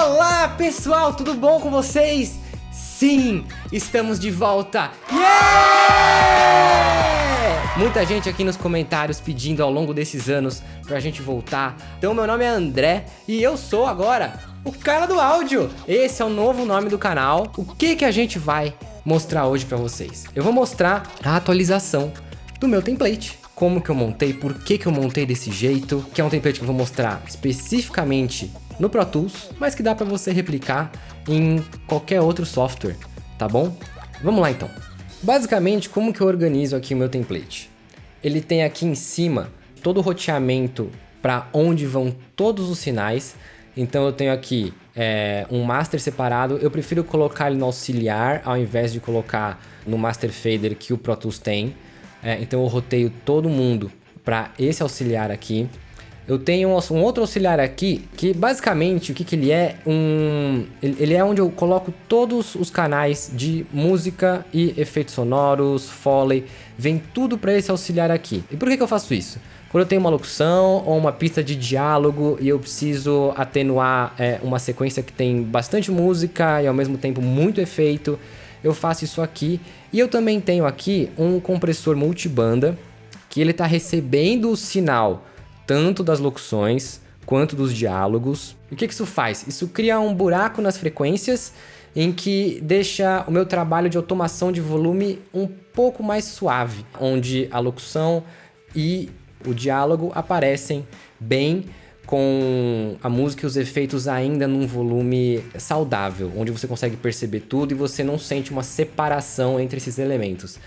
Olá pessoal, tudo bom com vocês? Sim, estamos de volta! Yeah! Muita gente aqui nos comentários pedindo ao longo desses anos pra gente voltar. Então meu nome é André e eu sou agora o cara do áudio. Esse é o novo nome do canal. O que a gente vai mostrar hoje pra vocês? Eu vou mostrar a atualização do meu template. Como que eu montei, por que eu montei desse jeito, que é um template que eu vou mostrar especificamente no Pro Tools, mas que dá pra você replicar em qualquer outro software, tá bom? Vamos lá então. Basicamente, como que eu organizo aqui o meu template? Ele tem aqui em cima todo o roteamento para onde vão todos os sinais. Então eu tenho aqui um master separado, eu prefiro colocar ele no auxiliar ao invés de colocar no master fader que o Pro Tools tem. Então eu roteio todo mundo para esse auxiliar aqui. Eu tenho um outro auxiliar aqui, que basicamente o que ele é? Ele é onde eu coloco todos os canais de música e efeitos sonoros, Foley, vem tudo para esse auxiliar aqui. E por que eu faço isso? Quando eu tenho uma locução ou uma pista de diálogo e eu preciso atenuar uma sequência que tem bastante música e ao mesmo tempo muito efeito, eu faço isso aqui. E eu também tenho aqui um compressor multibanda, que ele está recebendo o sinal tanto das locuções quanto dos diálogos. E o que isso faz? Isso cria um buraco nas frequências em que deixa o meu trabalho de automação de volume um pouco mais suave, onde a locução e o diálogo aparecem bem com a música e os efeitos ainda num volume saudável, onde você consegue perceber tudo e você não sente uma separação entre esses elementos.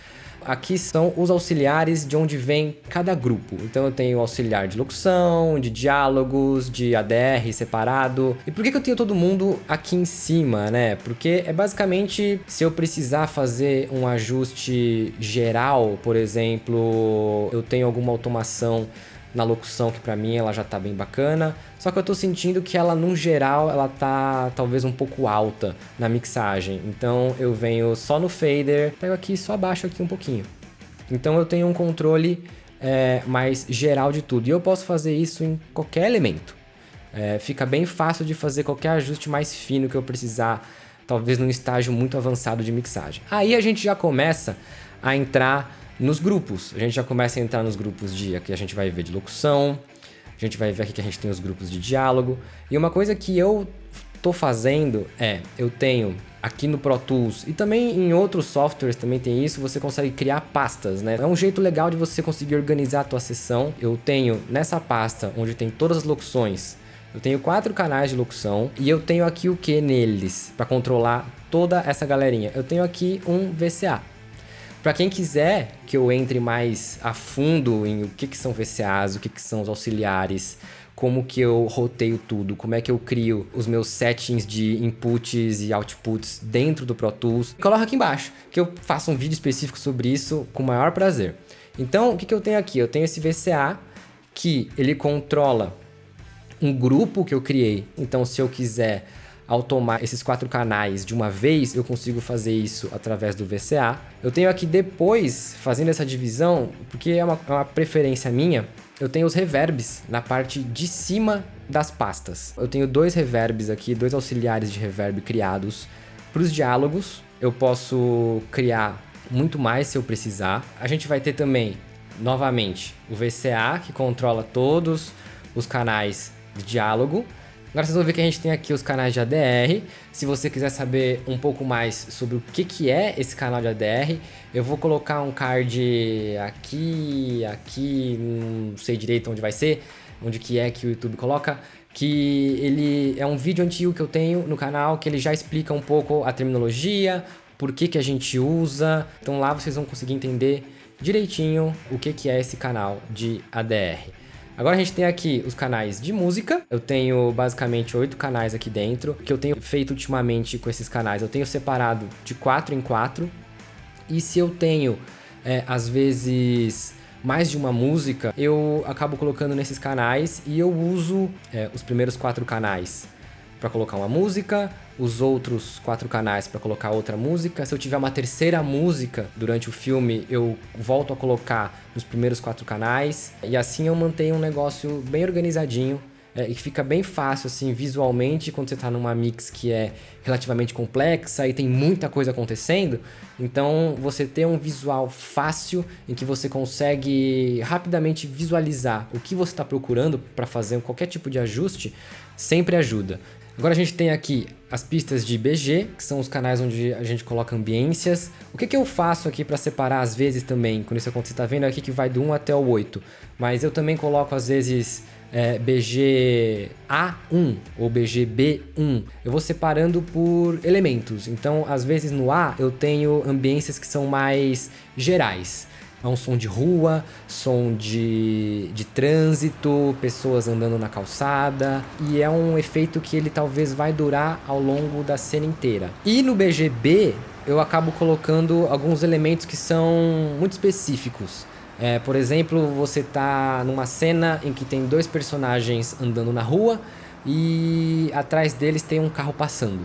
Aqui são os auxiliares de onde vem cada grupo. Então eu tenho o auxiliar de locução, de diálogos, de ADR separado. E por que eu tenho todo mundo aqui em cima, né? Porque é basicamente se eu precisar fazer um ajuste geral, por exemplo, eu tenho alguma automação na locução que pra mim ela já tá bem bacana, só que eu tô sentindo que ela no geral ela tá talvez um pouco alta na mixagem, então eu venho só no fader, pego aqui e só abaixo aqui um pouquinho. Então eu tenho um controle mais geral de tudo e eu posso fazer isso em qualquer elemento. Fica bem fácil de fazer qualquer ajuste mais fino que eu precisar, talvez num estágio muito avançado de mixagem. Aí a gente já começa a entrar nos grupos, a gente já começa a entrar nos grupos aqui a gente vai ver de locução, a gente vai ver aqui que a gente tem os grupos de diálogo. E uma coisa que eu tô fazendo eu tenho aqui no Pro Tools e também em outros softwares também tem isso, você consegue criar pastas, né? É um jeito legal de você conseguir organizar a tua sessão. Eu tenho nessa pasta onde tem todas as locuções, eu tenho 4 canais de locução e eu tenho aqui o que neles para controlar toda essa galerinha. Eu tenho aqui um VCA. Para quem quiser que eu entre mais a fundo em o que são VCAs, o que são os auxiliares, como que eu roteio tudo, como é que eu crio os meus settings de inputs e outputs dentro do Pro Tools, coloca aqui embaixo, que eu faço um vídeo específico sobre isso com o maior prazer. Então, o que eu tenho aqui? Eu tenho esse VCA que ele controla um grupo que eu criei. Então, se eu quiser automar esses 4 canais de uma vez, eu consigo fazer isso através do VCA. Eu tenho aqui depois, fazendo essa divisão, porque é uma preferência minha, eu tenho os reverbs na parte de cima das pastas. Eu tenho 2 reverbs aqui, 2 auxiliares de reverb criados para os diálogos. Eu posso criar muito mais se eu precisar. A gente vai ter também, novamente, o VCA, que controla todos os canais de diálogo. Agora vocês vão ver que a gente tem aqui os canais de ADR. Se você quiser saber um pouco mais sobre o que é esse canal de ADR, eu vou colocar um card aqui, não sei direito onde vai ser, onde que é que o YouTube coloca, que ele é um vídeo antigo que eu tenho no canal, que ele já explica um pouco a terminologia, por que a gente usa. Então lá vocês vão conseguir entender direitinho o que é esse canal de ADR. Agora a gente tem aqui os canais de música. Eu tenho basicamente 8 canais aqui dentro. O que eu tenho feito ultimamente com esses canais, eu tenho separado de 4 em 4. E se eu tenho, às vezes, mais de uma música, eu acabo colocando nesses canais e eu uso os primeiros 4 canais para colocar uma música, os outros 4 canais para colocar outra música. Se eu tiver uma terceira música durante o filme, eu volto a colocar nos primeiros 4 canais. E assim eu mantenho um negócio bem organizadinho. e fica bem fácil assim visualmente quando você está numa mix que é relativamente complexa e tem muita coisa acontecendo. Então você ter um visual fácil em que você consegue rapidamente visualizar o que você está procurando para fazer qualquer tipo de ajuste sempre ajuda. Agora a gente tem aqui as pistas de BG, que são os canais onde a gente coloca ambiências. O que eu faço aqui para separar às vezes também, quando isso acontece, você está vendo aqui que vai do 1 até o 8, mas eu também coloco às vezes BG A1 ou BG B1. Eu vou separando por elementos, então às vezes no A eu tenho ambiências que são mais gerais. É um som de rua, som de trânsito, pessoas andando na calçada. E é um efeito que ele talvez vai durar ao longo da cena inteira. E no BGB, eu acabo colocando alguns elementos que são muito específicos. Por exemplo, você tá numa cena em que tem 2 personagens andando na rua e atrás deles tem um carro passando.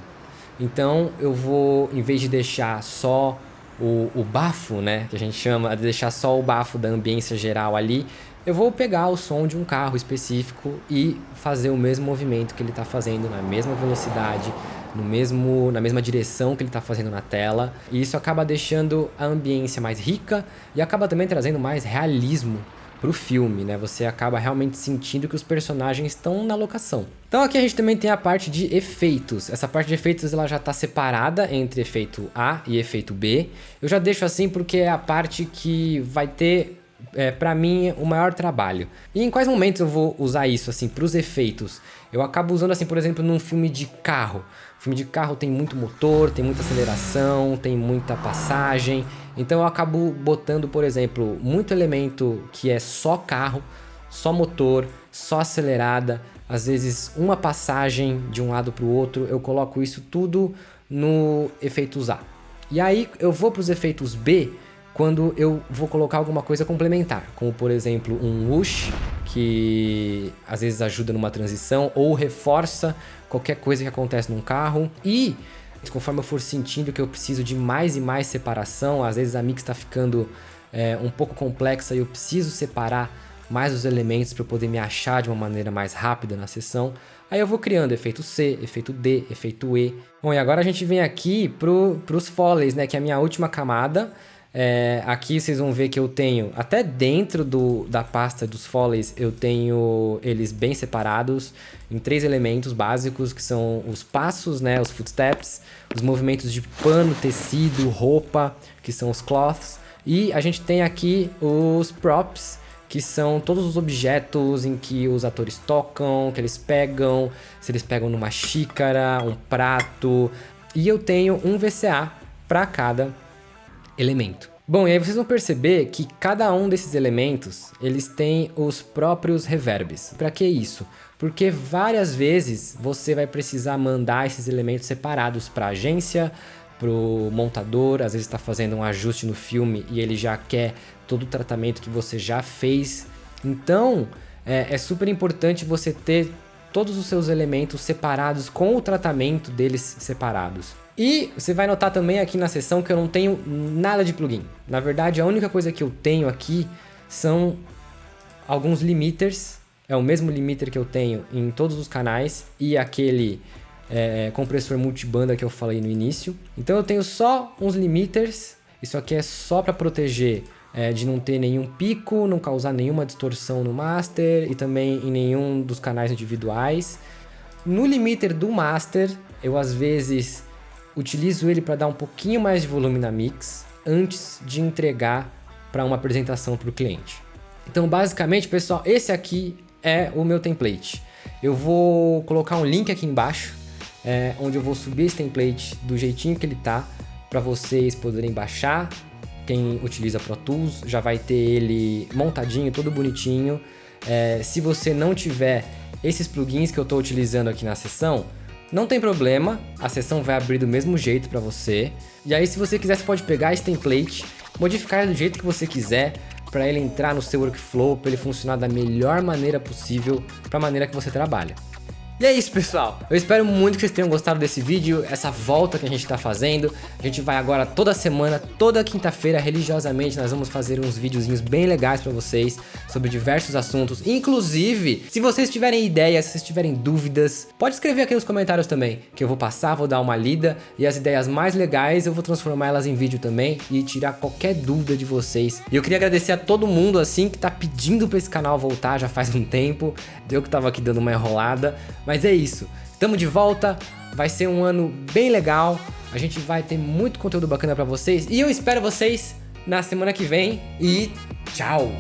Então eu vou, em vez de deixar só o bafo, né, que a gente chama de deixar só o bafo da ambiência geral ali, eu vou pegar o som de um carro específico e fazer o mesmo movimento que ele está fazendo, na mesma velocidade, na mesma direção que ele está fazendo na tela. E isso acaba deixando a ambiência mais rica e acaba também trazendo mais realismo pro filme, né? Você acaba realmente sentindo que os personagens estão na locação. Então aqui a gente também tem a parte de efeitos. Essa parte de efeitos ela já está separada entre efeito A e efeito B. Eu já deixo assim porque é a parte que vai ter, para mim, o maior trabalho. E em quais momentos eu vou usar isso assim para os efeitos? Eu acabo usando assim, por exemplo, num filme de carro. O filme de carro tem muito motor, tem muita aceleração, tem muita passagem. Então eu acabo botando, por exemplo, muito elemento que é só carro, só motor, só acelerada. Às vezes uma passagem de um lado para o outro, eu coloco isso tudo no efeitos A. E aí eu vou para os efeitos B quando eu vou colocar alguma coisa complementar, como por exemplo um whoosh, que às vezes ajuda numa transição ou reforça qualquer coisa que acontece num carro. E conforme eu for sentindo que eu preciso de mais e mais separação, às vezes a mix está ficando um pouco complexa e eu preciso separar mais os elementos para eu poder me achar de uma maneira mais rápida na sessão, aí eu vou criando efeito C, efeito D, efeito E. Bom, e agora a gente vem aqui para os foleys, né, que é a minha última camada. Aqui vocês vão ver que eu tenho, até dentro da pasta dos foleys, eu tenho eles bem separados em 3 elementos básicos, que são os passos, né, os footsteps, os movimentos de pano, tecido, roupa, que são os cloths, e a gente tem aqui os props, que são todos os objetos em que os atores tocam, que eles pegam, se eles pegam numa xícara, um prato, e eu tenho um VCA para cada elemento. Bom, e aí vocês vão perceber que cada um desses elementos, eles têm os próprios reverbs. Para que isso? Porque várias vezes você vai precisar mandar esses elementos separados para a agência, para o montador, às vezes está fazendo um ajuste no filme e ele já quer todo o tratamento que você já fez. Então, é super importante você ter todos os seus elementos separados com o tratamento deles separados. E você vai notar também aqui na seção que eu não tenho nada de plugin. Na verdade, a única coisa que eu tenho aqui são alguns limiters. É o mesmo limiter que eu tenho em todos os canais e aquele compressor multibanda que eu falei no início. Então eu tenho só uns limiters. Isso aqui é só para proteger de não ter nenhum pico, não causar nenhuma distorção no master e também em nenhum dos canais individuais. No limiter do master, eu às vezes utilizo ele para dar um pouquinho mais de volume na mix antes de entregar para uma apresentação para o cliente. Então, basicamente, pessoal, esse aqui é o meu template. Eu vou colocar um link aqui embaixo, onde eu vou subir esse template do jeitinho que ele tá, para vocês poderem baixar. Quem utiliza Pro Tools já vai ter ele montadinho, todo bonitinho. Se você não tiver esses plugins que eu estou utilizando aqui na sessão, não tem problema, a sessão vai abrir do mesmo jeito para você. E aí, se você quiser, você pode pegar esse template, modificar ele do jeito que você quiser, para ele entrar no seu workflow, para ele funcionar da melhor maneira possível, para a maneira que você trabalha. E é isso, pessoal. Eu espero muito que vocês tenham gostado desse vídeo, essa volta que a gente tá fazendo. A gente vai agora toda semana, toda quinta-feira, religiosamente, nós vamos fazer uns videozinhos bem legais pra vocês sobre diversos assuntos. Inclusive, se vocês tiverem ideias, se vocês tiverem dúvidas, pode escrever aqui nos comentários também, que eu vou passar, vou dar uma lida e as ideias mais legais eu vou transformar elas em vídeo também e tirar qualquer dúvida de vocês. E eu queria agradecer a todo mundo assim que tá pedindo pra esse canal voltar já faz um tempo. Eu que tava aqui dando uma enrolada, mas é isso. Estamos de volta, vai ser um ano bem legal. A gente vai ter muito conteúdo bacana pra vocês e eu espero vocês na semana que vem e tchau!